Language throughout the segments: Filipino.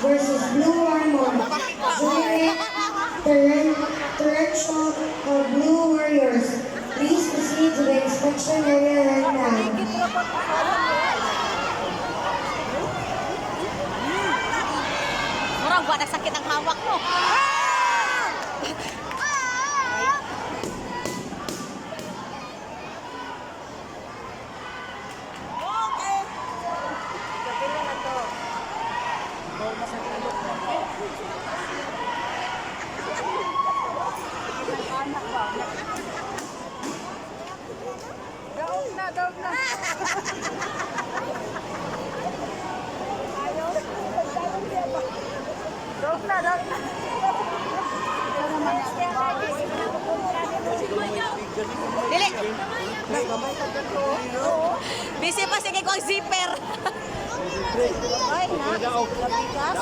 Versus Blue Armor, Torrential of Blue Warriors. Please proceed to the inspection area right now. Murang ba nagsakit ang hawak mo? Daog na. Daog na. Dili. Busy pa sige ko ang zipper. Ay, na. Lapitas.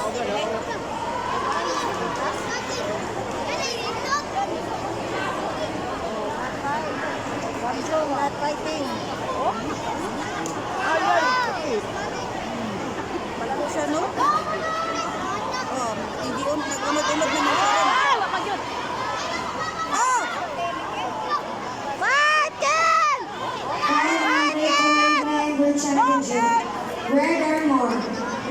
Not fighting. Oh? Ay. Malaki siya, no? Oh, hindi nag-unod-unod naman siya rin. Ah! Wapag yun. Oh! Fighting! World Championship. Red Armor,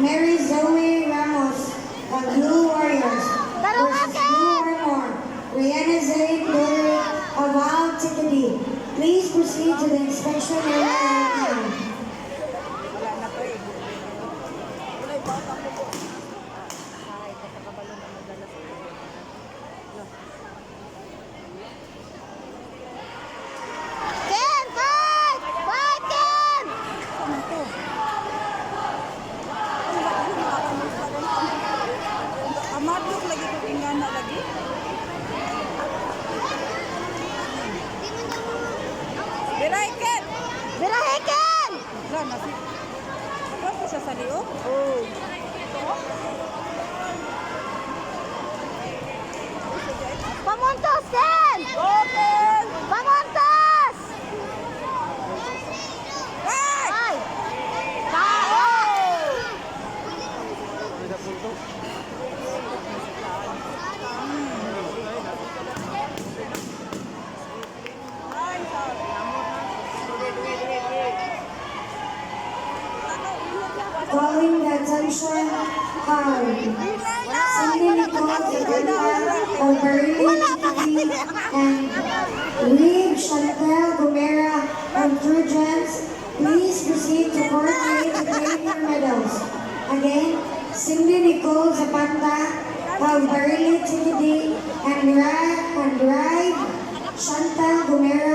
Mary Zoe Ramos of Blue Warriors. Versus Blue Armor, Rihanna Zaid Lori of Wild Tickety. Please proceed to the inspection area right now. Ken, fight! Fight, Ken! Amatlok lagi ko tingana lagi. Diraiken! Birahiken! Wala na si. Wala ko siya sa liyo? Oh. Pamuntos, Ken! Open! Pamuntos! Hey! Ay! Tao! Calling the attention Cindy Nicole Zaganda of Berlin TV and Reeve Chantel Gomera of Trojans. Please proceed to coordinate to claim your medals. Again, Cindy Nicole Zapata of Berlin TV and Reeve Chantel Gomera